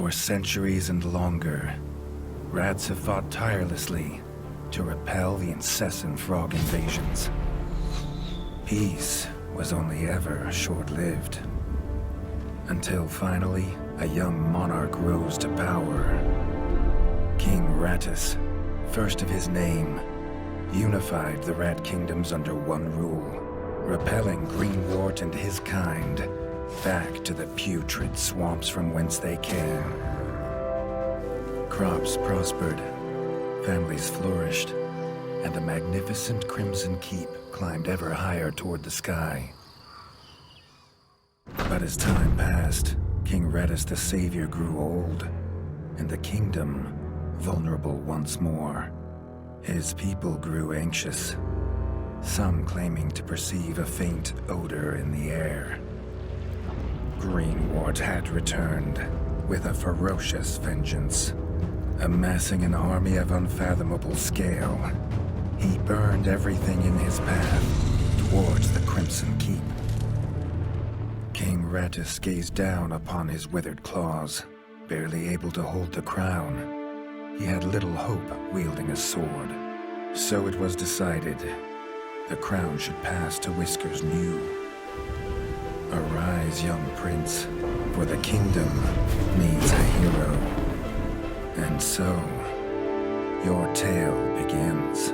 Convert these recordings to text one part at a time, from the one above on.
For centuries and longer, rats have fought tirelessly to repel the incessant frog invasions. Peace was only ever short-lived, until finally a young monarch rose to power. King Rattus, first of his name, unified the rat kingdoms under one rule, repelling Greenwort and his kind back to the putrid swamps from whence they came. Crops prospered, families flourished, and the magnificent Crimson Keep climbed ever higher toward the sky. But as time passed, King Rattus the Savior grew old, and the kingdom vulnerable once more. His people grew anxious, some claiming to perceive a faint odor in the air. Greenwort had returned with a ferocious vengeance. Amassing an army of unfathomable scale, he burned everything in his path towards the Crimson Keep. King Rattus gazed down upon his withered claws, barely able to hold the crown. He had little hope wielding a sword, so it was decided the crown should pass to Whiskers New. Arise, young prince, for the kingdom needs a hero. And so, your tale begins.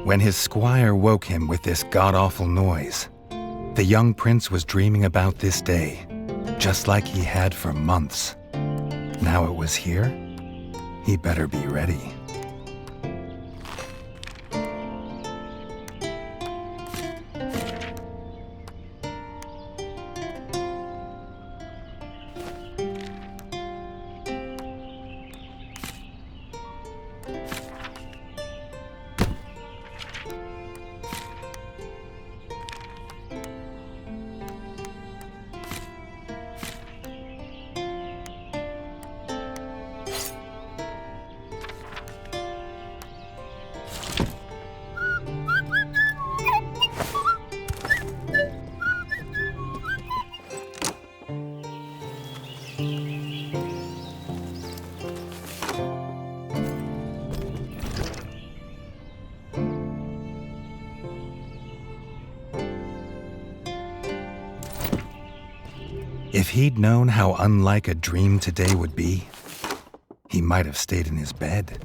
When his squire woke him with this god-awful noise, the young prince was dreaming about this day, just like he had for months. Now it was here, he better be ready. If he'd known how unlike a dream today would be, he might have stayed in his bed.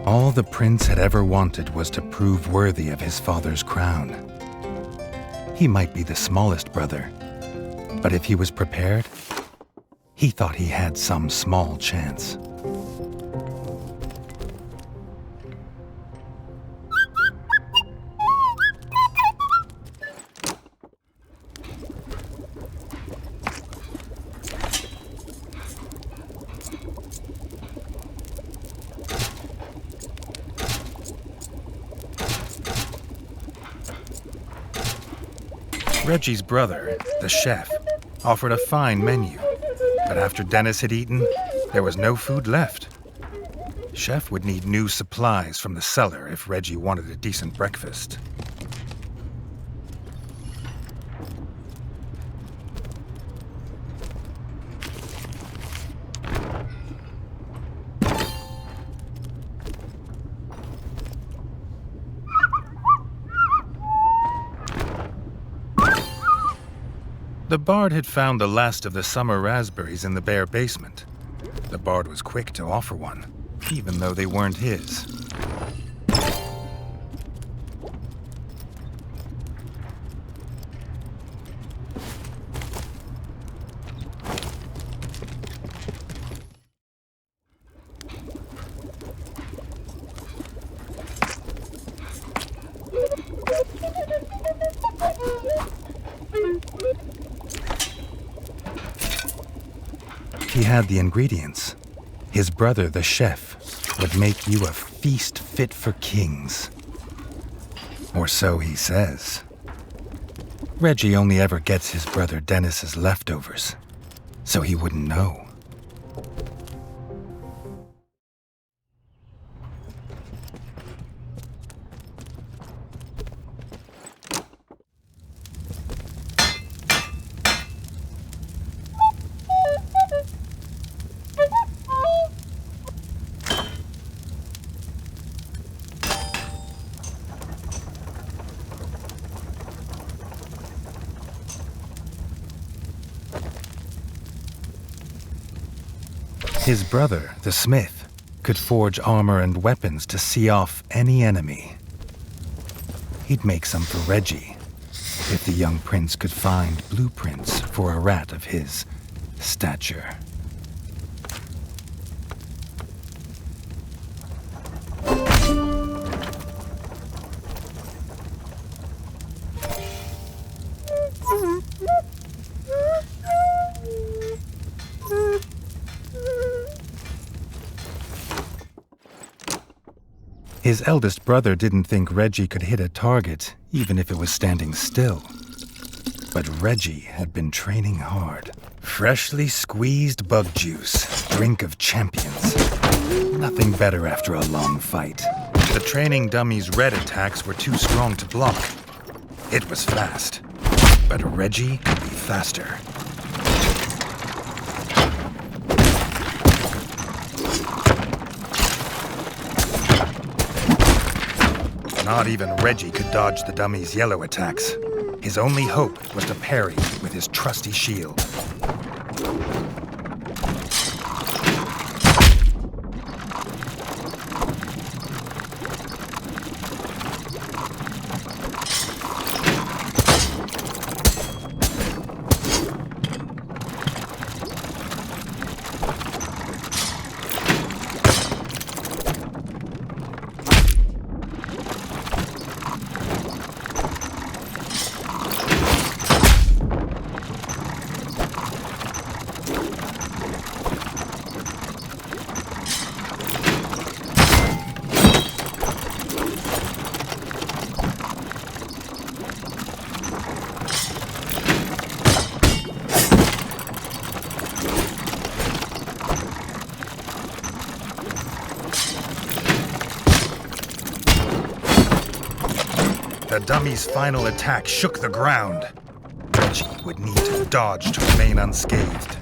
All the prince had ever wanted was to prove worthy of his father's crown. He might be the smallest brother, but if he was prepared, he thought he had some small chance. Reggie's brother, the chef, offered a fine menu, but after Dennis had eaten, there was no food left. Chef would need new supplies from the cellar if Reggie wanted a decent breakfast. The bard had found the last of the summer raspberries in the bare basement. The bard was quick to offer one, even though they weren't his. He had the ingredients. His brother, the chef, would make you a feast fit for kings. Or so he says. Reggie only ever gets his brother Dennis's leftovers, so he wouldn't know. His brother, the smith, could forge armor and weapons to see off any enemy. He'd make some for Reggie, if the young prince could find blueprints for a rat of his stature. His eldest brother didn't think Reggie could hit a target, even if it was standing still. But Reggie had been training hard. Freshly squeezed bug juice, drink of champions. Nothing better after a long fight. The training dummy's red attacks were too strong to block. It was fast, but Reggie could be faster. Not even Reggie could dodge the dummy's yellow attacks. His only hope was to parry with his trusty shield. The dummy's final attack shook the ground. Reggie would need to dodge to remain unscathed.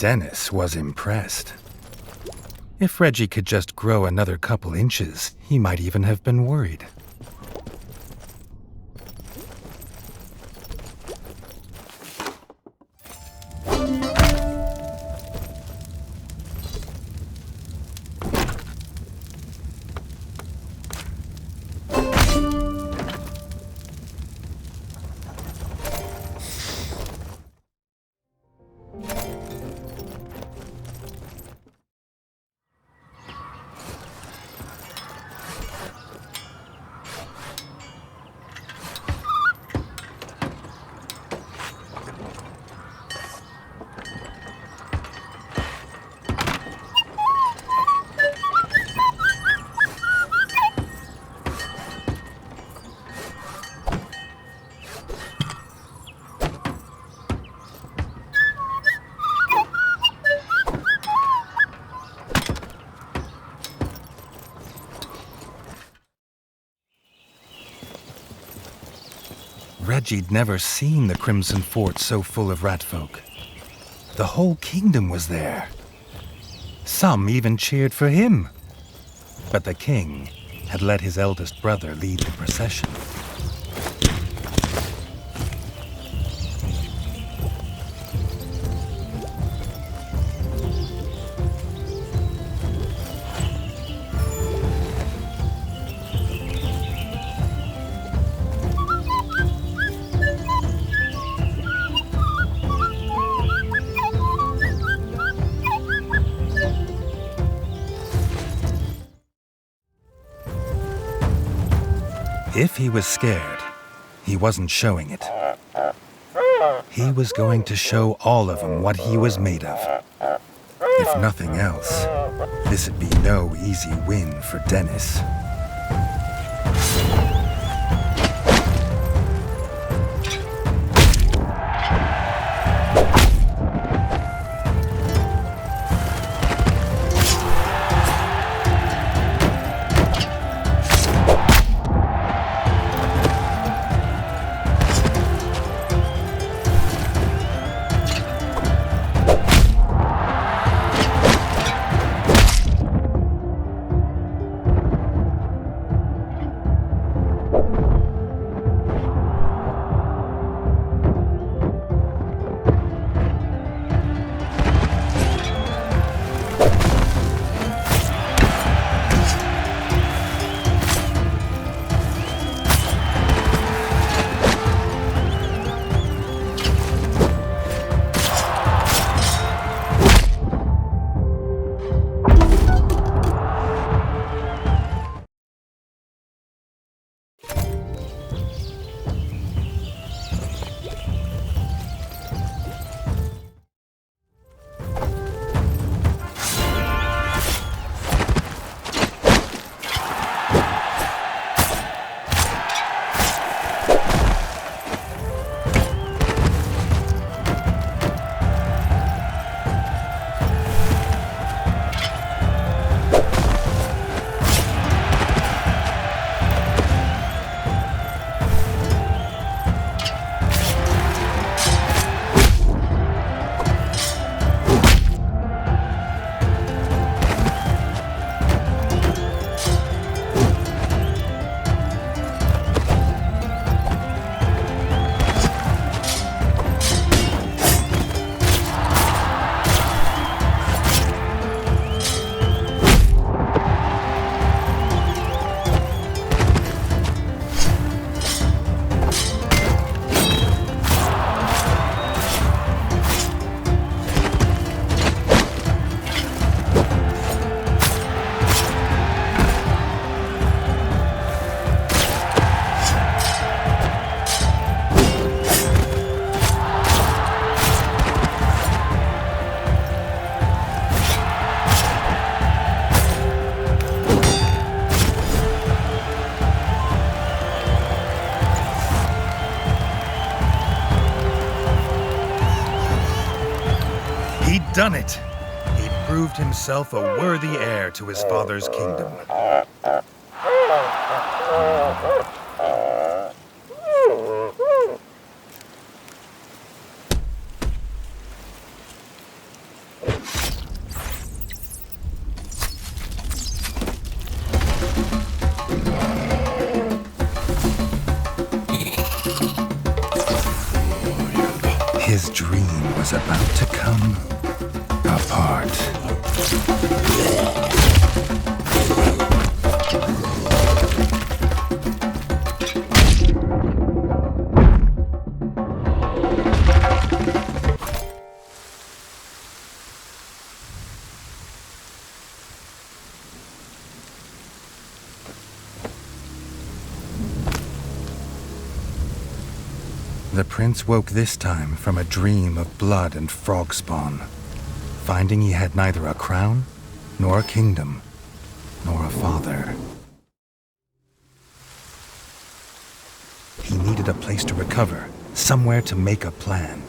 Dennis was impressed. If Reggie could just grow another couple inches, he might even have been worried. Reggie'd never seen the Crimson Fort so full of ratfolk. The whole kingdom was there. Some even cheered for him. But the king had let his eldest brother lead the procession. If he was scared, he wasn't showing it. He was going to show all of them what he was made of. If nothing else, this'd be no easy win for Dennis. Done it! He'd proved himself a worthy heir to his father's kingdom. was about to come apart. The prince woke this time from a dream of blood and frog spawn, finding he had neither a crown, nor a kingdom, nor a father. He needed a place to recover, somewhere to make a plan.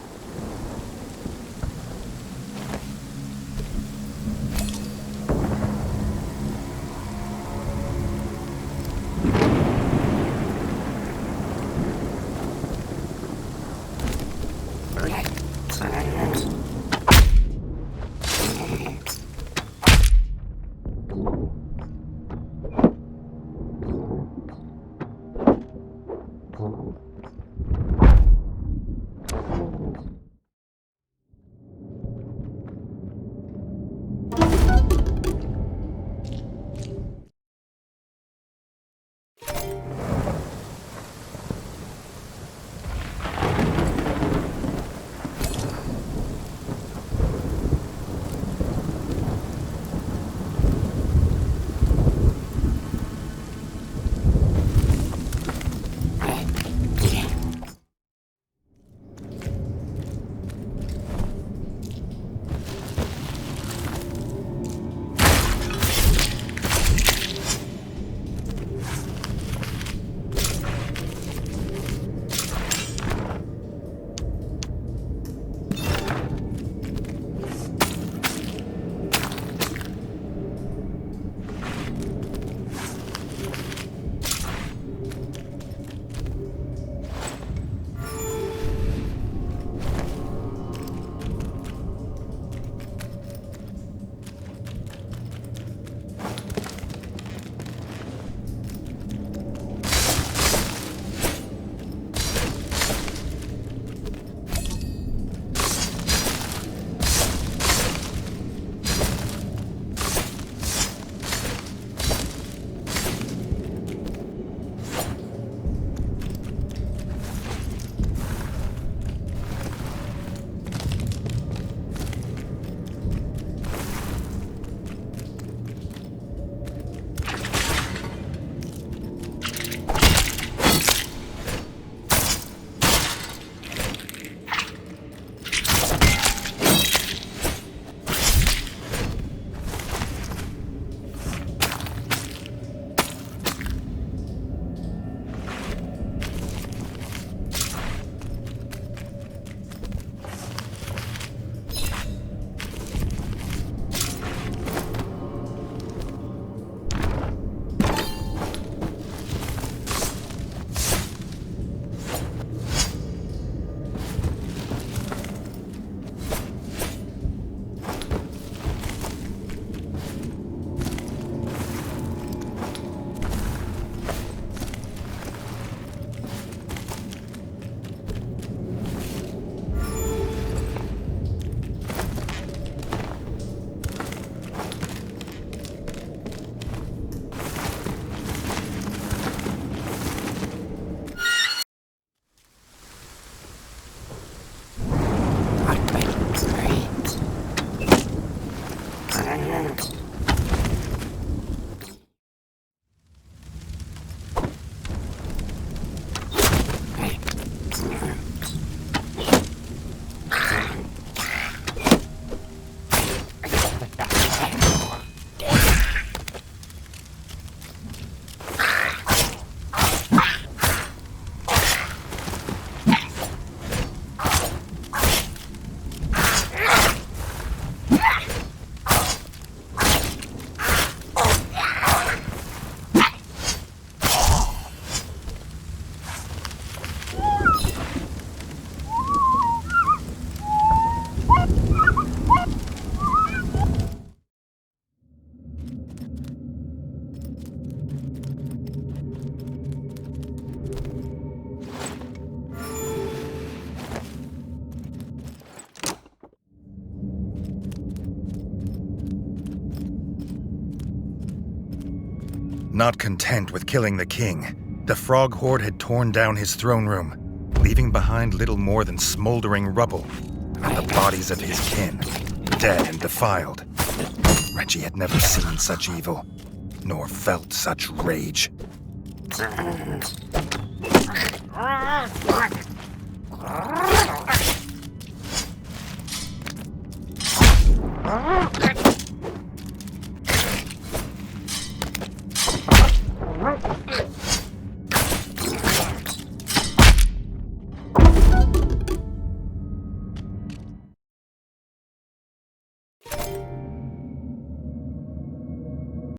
Not content with killing the king, the frog horde had torn down his throne room, leaving behind little more than smoldering rubble and the bodies of his kin, dead and defiled. Reggie had never seen such evil, nor felt such rage.